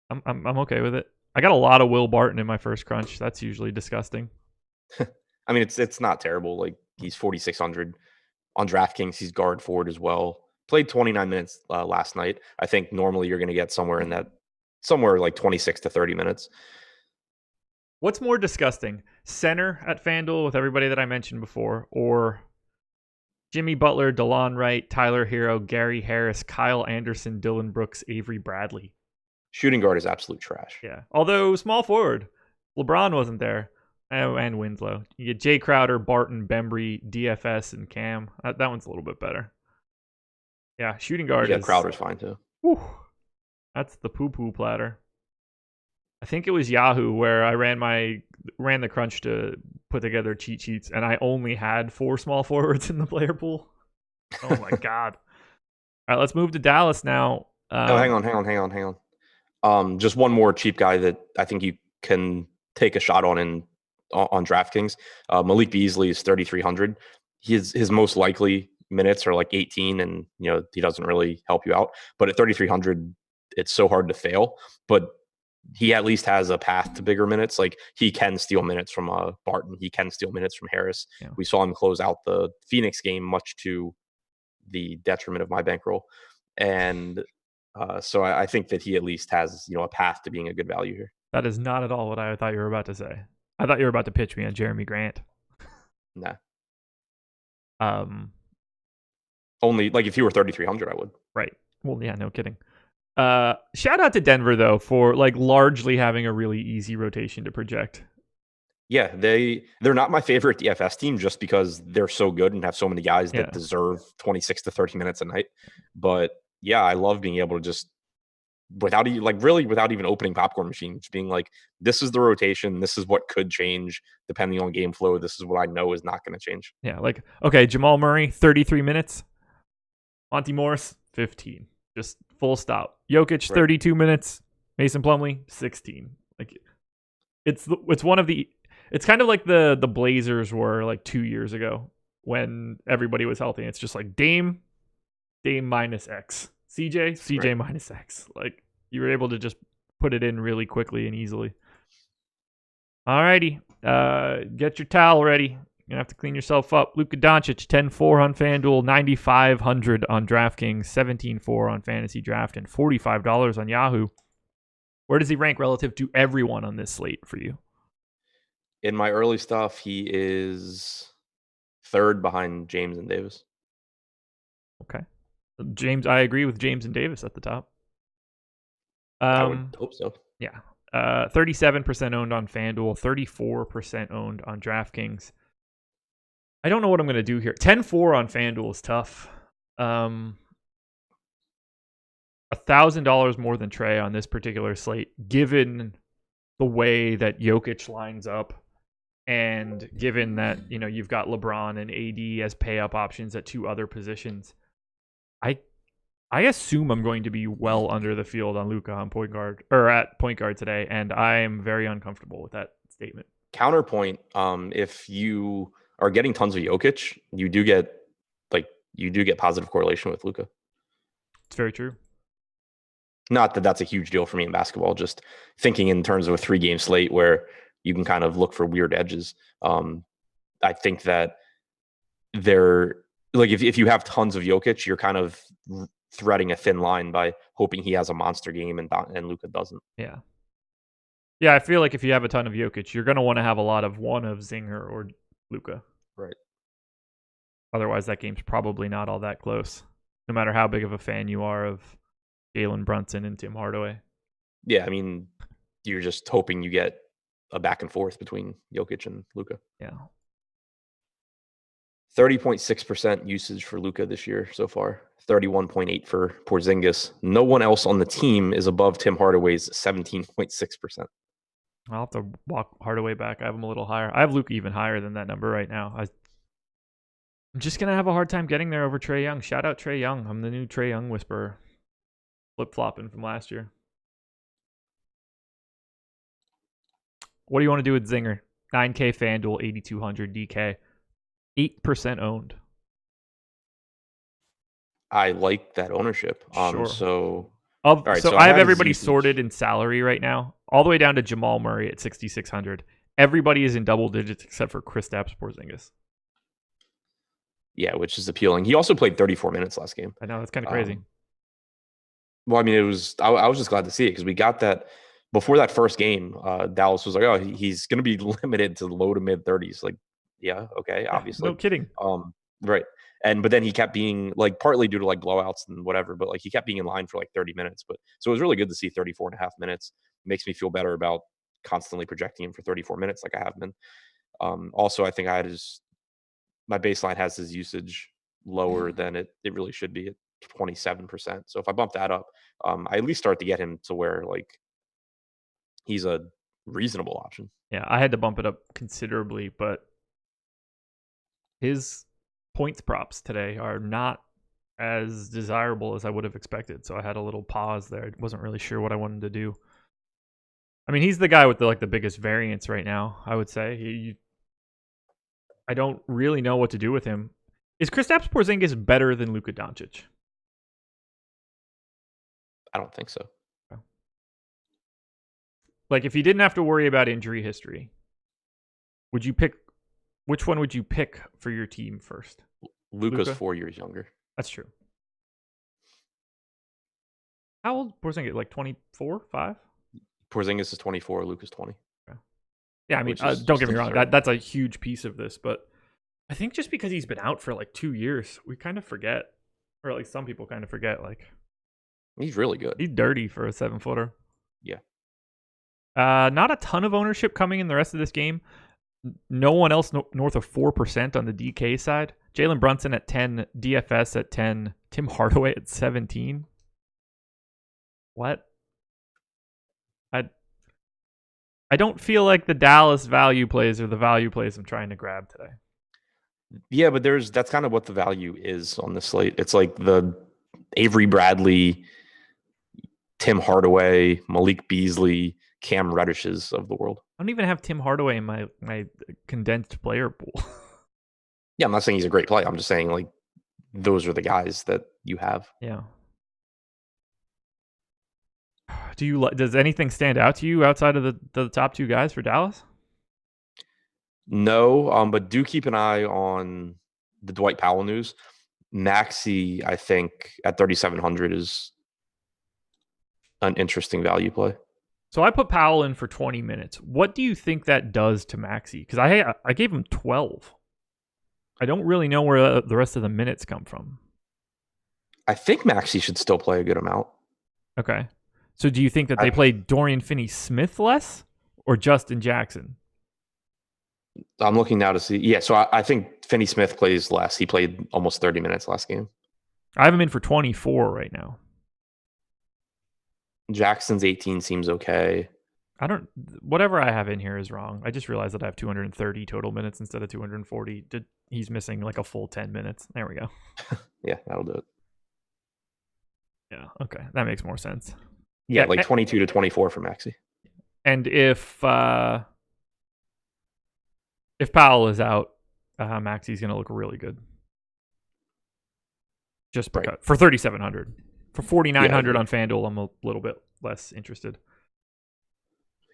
I'm okay with it. I got a lot of Will Barton in my first crunch. That's usually disgusting. I mean, it's not terrible. Like he's 4,600 on DraftKings. He's guard forward as well. Played 29 minutes last night. I think normally you're going to get somewhere like 26 to 30 minutes. What's more disgusting? Center at FanDuel with everybody that I mentioned before, or Jimmy Butler, DeLon Wright, Tyler Hero, Gary Harris, Kyle Anderson, Dylan Brooks, Avery Bradley. Shooting guard is absolute trash. Yeah. Although small forward, LeBron wasn't there. And Winslow. You get Jay Crowder, Barton, Bembry, DFS, and Cam. That one's a little bit better. Yeah, shooting guard. Yeah, Crowder's fine too. Whew, that's the poo-poo platter. I think it was Yahoo where I ran the crunch to put together cheat sheets, and I only had 4 small forwards in the player pool. Oh my god! All right, let's move to Dallas now. Hang on. Just one more cheap guy that I think you can take a shot on DraftKings. Malik Beasley is 3,300. His most likely minutes are like 18, and he doesn't really help you out. But at 3,300, it's so hard to fail. But he at least has a path to bigger minutes. Like he can steal minutes from Barton. He can steal minutes from Harris. Yeah. We saw him close out the Phoenix game, much to the detriment of my bankroll. And so I think that he at least has a path to being a good value here. That is not at all what I thought you were about to say. I thought you were about to pitch me on Jeremy Grant. Nah. Only like if you were 3,300, I would. Right. Well, yeah, no kidding. Shout out to Denver though for like largely having a really easy rotation to project. Yeah, they're not my favorite DFS team just because they're so good and have so many guys that deserve 26 to 30 minutes a night. But yeah, I love being able to just without even opening popcorn machine, just being like, this is the rotation, this is what could change depending on game flow, this is what I know is not going to change. Yeah, like, okay, Jamal Murray, 33 minutes. Monty Morris, 15. Just full stop. Jokic, 32 minutes. Mason Plumlee, 16. Like, it's one of the. It's kind of like the Blazers were like 2 years ago when everybody was healthy. It's just like Dame minus X, CJ minus X. Like, you were able to just put it in really quickly and easily. Alrighty, get your towel ready. You're going to have to clean yourself up. Luka Doncic, 10-4 on FanDuel, 9,500 on DraftKings, 17-4 on Fantasy Draft, and $45 on Yahoo. Where does he rank relative to everyone on this slate for you? In my early stuff, he is third behind James and Davis. Okay. James, I agree with James and Davis at the top. I would hope so. Yeah. 37% owned on FanDuel, 34% owned on DraftKings. I don't know what I'm going to do here. 10-4 on FanDuel is tough. $1,000 more than Trey on this particular slate, given the way that Jokic lines up, and given that you've got LeBron and AD as pay-up options at two other positions. I assume I'm going to be well under the field on Luka on point guard or at point guard today, and I am very uncomfortable with that statement. Counterpoint: if you are getting tons of Jokic, you do get positive correlation with Luka. It's very true. Not that that's a huge deal for me in basketball. Just thinking in terms of a 3-game slate where you can kind of look for weird edges. I think that if you have tons of Jokic, you're kind of threading a thin line by hoping he has a monster game and Luka doesn't. Yeah. Yeah, I feel like if you have a ton of Jokic, you're going to want to have a lot of one of Zinger or Luka. Right. Otherwise, that game's probably not all that close, no matter how big of a fan you are of Jalen Brunson and Tim Hardaway. Yeah, I mean, you're just hoping you get a back and forth between Jokic and Luka. Yeah. 30.6% usage for Luka this year so far. 31.8% for Porzingis. No one else on the team is above Tim Hardaway's 17.6%. I'll have to walk Hardaway back. I have him a little higher. I have Luka even higher than that number right now. I'm just going to have a hard time getting there over Trey Young. Shout out Trey Young. I'm the new Trey Young whisperer. Flip-flopping from last year. What do you want to do with Zinger? 9K FanDuel, 8,200 DK. 8% owned. I like that ownership. Sure. So I have everybody sorted in salary right now, all the way down to Jamal Murray at 6,600. Everybody is in double digits except for Kristaps Porzingis. Yeah, which is appealing. He also played 34 minutes last game. I know, that's kind of crazy. Well, I mean, I was just glad to see it because we got that before that first game. Dallas was like, oh, he's going to be limited to low to mid 30s. Like, yeah, okay, obviously. No kidding. Right. But then he kept being like partly due to like blowouts and whatever, but like he kept being in line for like 30 minutes. But so it was really good to see 34 and a half minutes. It makes me feel better about constantly projecting him for 34 minutes like I have been. Also, I think my baseline has his usage lower than it really should be at 27%. So if I bump that up, I at least start to get him to where like he's a reasonable option. Yeah, I had to bump it up considerably, but his points props today are not as desirable as I would have expected. So I had a little pause there. I wasn't really sure what I wanted to do. I mean, he's the guy with the biggest variance right now, I would say. I don't really know what to do with him. Is Kristaps Porzingis better than Luka Doncic? I don't think so. Okay. Like, if you didn't have to worry about injury history, which one would you pick for your team first? Luka's 4 years younger. That's true. How old Porzingis? Like 24, 5? Porzingis is 24. Luka's 20. Okay. Yeah, I mean, don't get me wrong. That's a huge piece of this, but I think just because he's been out for like 2 years, we kind of forget, or at least some people kind of forget. Like, he's really good. He's dirty for a 7-footer. Yeah. Not a ton of ownership coming in the rest of this game. No one else north of 4% on the DK side. Jalen Brunson at 10, DFS at 10, Tim Hardaway at 17. What? I don't feel like the Dallas value plays are the value plays I'm trying to grab today. Yeah, but that's kind of what the value is on the slate. It's like the Avery Bradley, Tim Hardaway, Malik Beasley, Cam Reddishes of the world. I don't even have Tim Hardaway in my condensed player pool. Yeah, I'm not saying he's a great player. I'm just saying like those are the guys that you have. Yeah. Does anything stand out to you outside of the top two guys for Dallas? No, but do keep an eye on the Dwight Powell news. Maxey, I think, at 3,700 is an interesting value play. So I put Powell in for 20 minutes. What do you think that does to Maxey? Because I gave him 12. I don't really know where the rest of the minutes come from. I think Maxey should still play a good amount. Okay. So do you think that they play Dorian Finney-Smith less or Justin Jackson? I'm looking now to see. Yeah, so I think Finney-Smith plays less. He played almost 30 minutes last game. I have him in for 24 right now. Jackson's 18 seems okay. Whatever I have in here is wrong. I just realized that I have 230 total minutes instead of 240. He's missing like a full 10 minutes. There we go. Yeah, that'll do it. Yeah, okay. That makes more sense. Yeah, like 22 to 24 for Maxey. And if Powell is out, Maxey's going to look really good. Just because, right. For 3,700. For 4,900 on FanDuel, I'm a little bit less interested.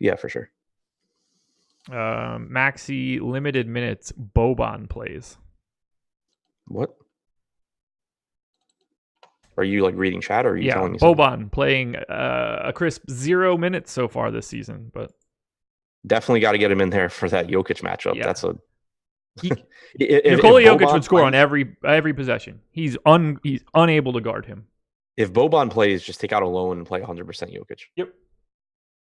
Yeah, for sure. Maxey limited minutes. Boban plays. What? Are you like reading chat, or are you telling me something? Boban playing a crisp 0 minutes so far this season, but definitely got to get him in there for that Jokic matchup. Yeah. That's Nikola Jokic would score on every possession. He's unable to guard him. If Boban plays, just take out a loan and play 100% Jokic. Yep.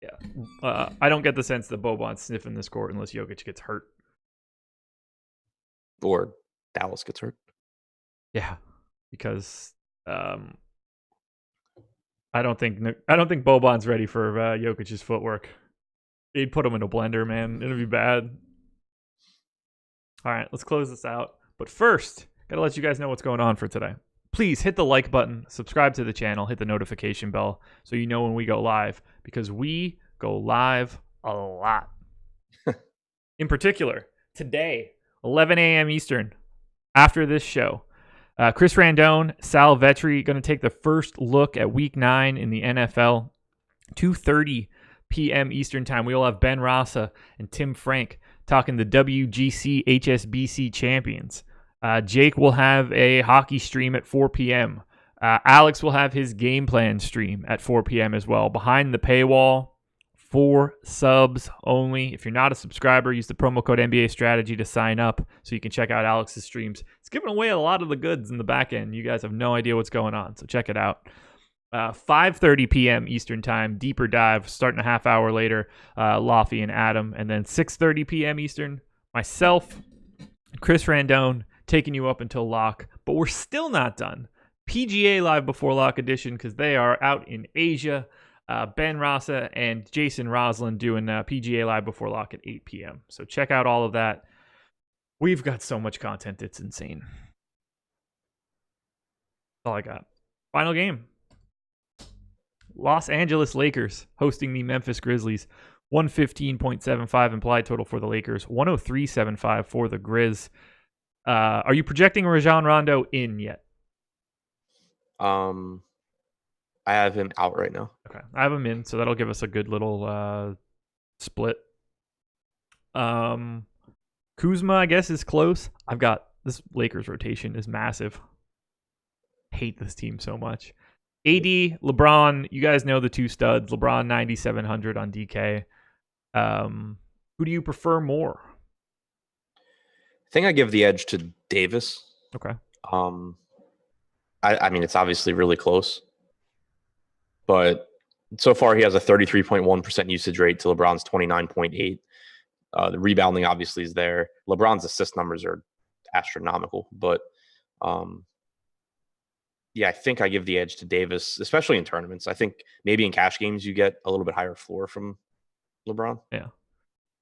Yeah. I don't get the sense that Boban's sniffing this court unless Jokic gets hurt. Or Dallas gets hurt. Yeah. Because I don't think Boban's ready for Jokic's footwork. He'd put him in a blender, man. It'd be bad. All right, let's close this out. But first, gotta let you guys know what's going on for today. Please hit the like button, subscribe to the channel, hit the notification bell so you know when we go live, because we go live a lot. In particular, today, 11 a.m. Eastern, after this show, Chris Randone, Sal Vetri going to take the first look at Week 9 in the NFL. 2:30 p.m. Eastern Time. We will have Ben Rasa and Tim Frank talking the WGC HSBC champions. Jake will have a hockey stream at 4 p.m. Alex will have his game plan stream at 4 p.m. as well. Behind the paywall, 4 subs only. If you're not a subscriber, use the promo code NBA Strategy to sign up so you can check out Alex's streams. It's giving away a lot of the goods in the back end. You guys have no idea what's going on, so check it out. 5:30 p.m. Eastern Time, deeper dive, starting a half hour later, Laffy and Adam. And then 6:30 p.m. Eastern, myself, Chris Randone, taking you up until lock. But we're still not done. PGA Live Before Lock edition, because they are out in Asia. Ben Rasa and Jason Roslin doing PGA Live Before Lock at 8 p.m. So check out all of that. We've got so much content, it's insane. That's all I got. Final game. Los Angeles Lakers hosting the Memphis Grizzlies. 115.75 implied total for the Lakers. 103.75 for the Grizz. Are you projecting Rajon Rondo in yet? I have him out right now. Okay, I have him in, so that'll give us a good little split. Kuzma, I guess, is close. I've got this Lakers rotation is massive. Hate this team so much. AD, LeBron, you guys know the two studs. LeBron 9,700 on DK. Who do you prefer more? I think I give the edge to Davis. Okay. I mean, it's obviously really close, but so far he has a 33.1% usage rate to LeBron's 29.8. The rebounding obviously is there. LeBron's assist numbers are astronomical, but yeah, I think I give the edge to Davis, especially in tournaments. I think maybe in cash games you get a little bit higher floor from LeBron. Yeah.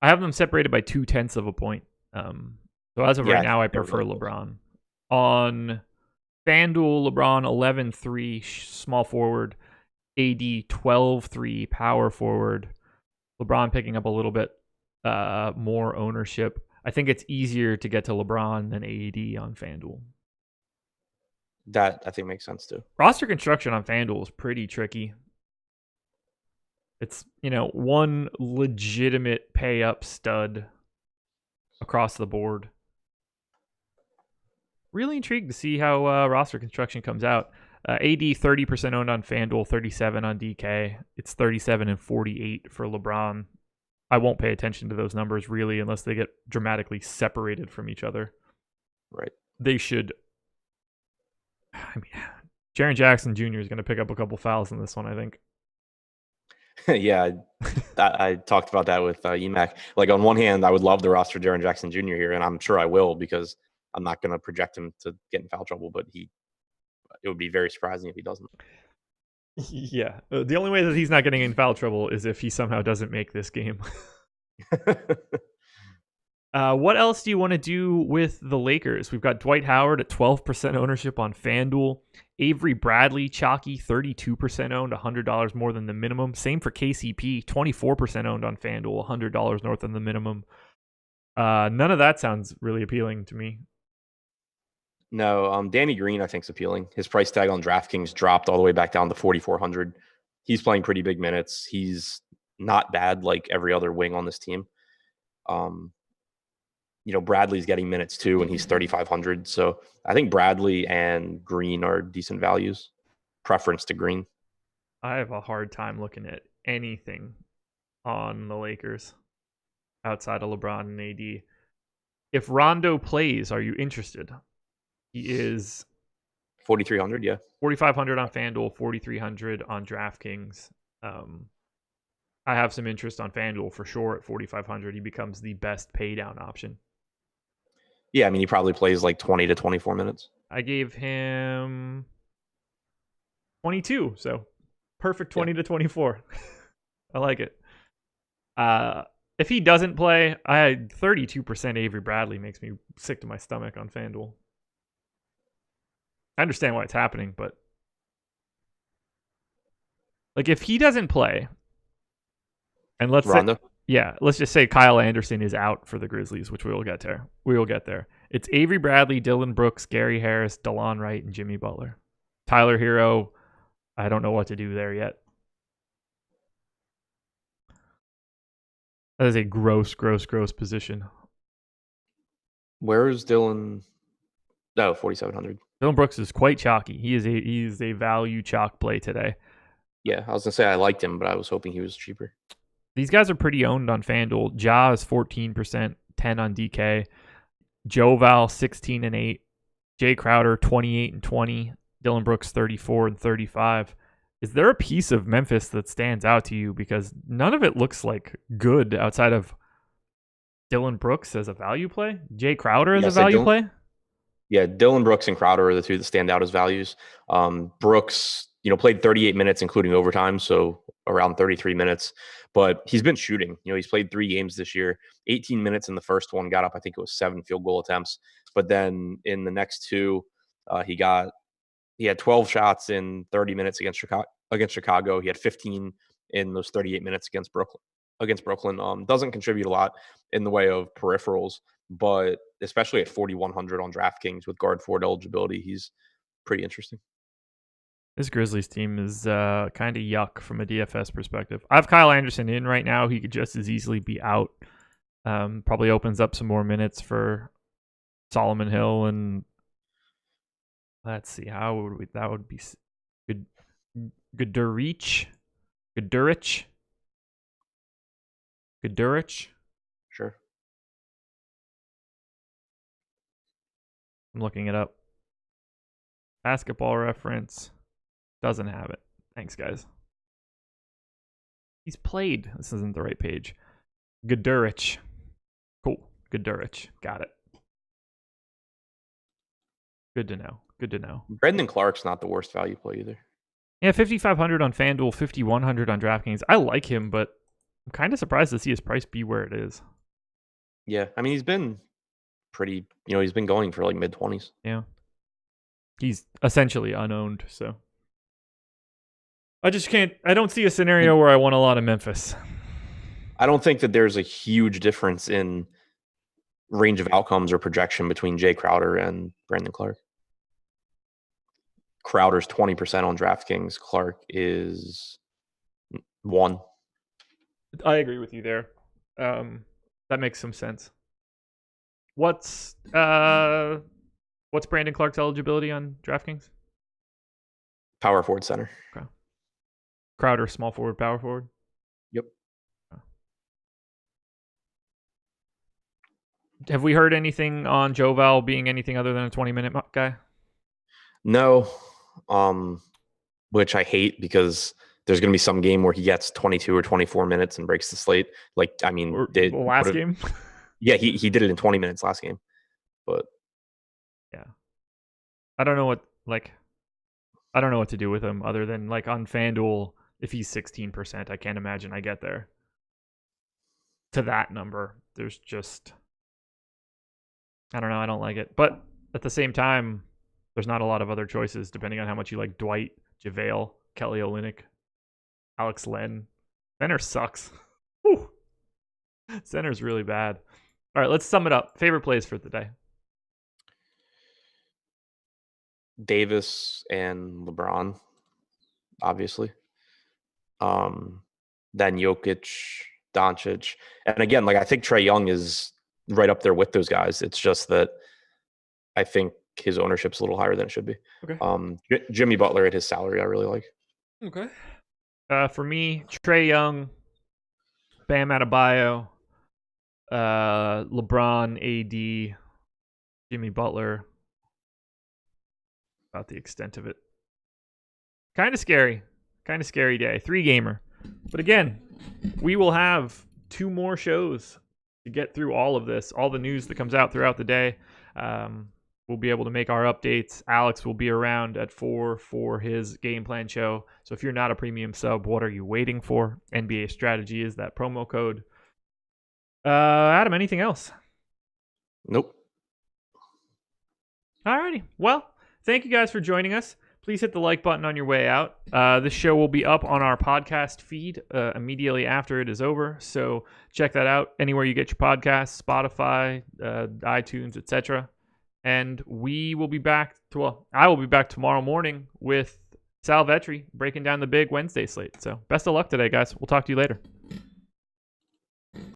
I have them separated by 0.2 of a point. So as of right now, I prefer really LeBron. On FanDuel, LeBron 11-3 small forward, AD 12-3 power forward. LeBron picking up a little bit more ownership. I think it's easier to get to LeBron than AD on FanDuel. That I think makes sense too. Roster construction on FanDuel is pretty tricky. It's, one legitimate pay up stud across the board. Really intrigued to see how roster construction comes out. AD 30% owned on FanDuel, 37 on DK. It's 37 and 48 for LeBron. I won't pay attention to those numbers really unless they get dramatically separated from each other. Right. They should. Jaren Jackson Jr. is going to pick up a couple fouls in this one, I think. Yeah, I talked about that with EMAC. Like, on one hand, I would love to roster Jaren Jackson Jr. here, and I'm sure I will because I'm not going to project him to get in foul trouble, but it would be very surprising if he doesn't. Yeah. The only way that he's not getting in foul trouble is if he somehow doesn't make this game. What else do you want to do with the Lakers? We've got Dwight Howard at 12% ownership on FanDuel. Avery Bradley, chalky, 32% owned, $100 more than the minimum. Same for KCP, 24% owned on FanDuel, $100 north than the minimum. None of that sounds really appealing to me. No, Danny Green I think is appealing. His price tag on DraftKings dropped all the way back down to 4,400. He's playing pretty big minutes. He's not bad like every other wing on this team. Bradley's getting minutes too, and he's 3,500. So I think Bradley and Green are decent values. Preference to Green. I have a hard time looking at anything on the Lakers outside of LeBron and AD. If Rondo plays, are you interested? He is 4,300, yeah. 4,500 on FanDuel, 4,300 on DraftKings. I have some interest on FanDuel for sure at 4,500. He becomes the best pay down option. Yeah, I mean, he probably plays like 20 to 24 minutes. I gave him 22, so perfect 20 to 24. I like it. If he doesn't play, I had 32% Avery Bradley makes me sick to my stomach on FanDuel. I understand why it's happening, but like if he doesn't play, and let's just say Kyle Anderson is out for the Grizzlies, which we will get there. It's Avery Bradley, Dylan Brooks, Gary Harris, DeLon Wright, and Jimmy Butler. Tyler Hero, I don't know what to do there yet. That is a gross position. Where is Dylan? No, 4,700. Dylan Brooks is quite chalky. He is a value chalk play today. Yeah, I was going to say I liked him, but I was hoping he was cheaper. These guys are pretty owned on FanDuel. Ja is 14%, 10 on DK. Joval, 16 and 8. Jay Crowder, 28 and 20. Dylan Brooks, 34 and 35. Is there a piece of Memphis that stands out to you? Because none of it looks like good outside of Dylan Brooks as a value play. Jay Crowder as a value play. Yeah, Dylan Brooks and Crowder are the two that stand out as values. Brooks, played 38 minutes, including overtime, so around 33 minutes. But he's been shooting. He's played 3 games this year. 18 minutes in the first one, got up, I think it was 7 field goal attempts. But then in the next 2, he had 12 shots in 30 minutes against Chicago. He had 15 in those 38 minutes against Brooklyn. Doesn't contribute a lot in the way of peripherals, but especially at 4,100 on DraftKings with guard forward eligibility, he's pretty interesting. This Grizzlies team is kind of yuck from a DFS perspective. I have Kyle Anderson in right now. He could just as easily be out. Probably opens up some more minutes for Solomon Hill, and let's see, that would be good. Guduric. Sure. I'm looking it up. Basketball Reference doesn't have it. Thanks, guys. He's played. This isn't the right page. Guduric. Cool. Guduric. Got it. Good to know. Brendan Clark's not the worst value play either. Yeah, 5,500 on FanDuel, 5,100 on DraftKings. I like him, but I'm kind of surprised to see his price be where it is. Yeah, I mean, he's been pretty, he's been going for like mid-20s. Yeah. He's essentially unowned, so. I don't see a scenario where I want a lot of Memphis. I don't think that there's a huge difference in range of outcomes or projection between Jay Crowder and Brandon Clark. Crowder's 20% on DraftKings. Clark is 1. I agree with you there. That makes some sense. What's Brandon Clark's eligibility on DraftKings? Power forward center. Okay. Crowder, small forward, power forward? Yep. Have we heard anything on Joval being anything other than a 20-minute guy? No, which I hate because there's going to be some game where he gets 22 or 24 minutes and breaks the slate. Like, I mean, last game? Yeah, he did it in 20 minutes last game. But yeah. I don't know what to do with him other than like on FanDuel, if he's 16%, I can't imagine I get there. To that number, there's just, I don't know, I don't like it. But at the same time, there's not a lot of other choices depending on how much you like Dwight, JaVale, Kelly Olynyk, Alex Len. Center sucks. Whew. Center's really bad. All right, let's sum it up. Favorite plays for the day. Davis and LeBron, obviously. Then Jokic, Doncic. And again, like I think Trey Young is right up there with those guys. It's just that I think his ownership's a little higher than it should be. Okay. Jimmy Butler at his salary, I really like. Okay. For me, Trey Young, Bam Adebayo, LeBron, AD, Jimmy Butler. About the extent of it. Kind of scary day. 3-gamer. But again, we will have 2 more shows to get through all of this, all the news that comes out throughout the day. We'll be able to make our updates. Alex will be around at 4 for his game plan show. So if you're not a premium sub, what are you waiting for? NBA Strategy is that promo code. Adam, anything else? Nope. Alrighty. Well, thank you guys for joining us. Please hit the like button on your way out. This show will be up on our podcast feed immediately after it is over. So check that out anywhere you get your podcasts, Spotify, iTunes, etc. And we will be back I will be back tomorrow morning with Sal Vetri breaking down the big Wednesday slate. So best of luck today, guys. We'll talk to you later.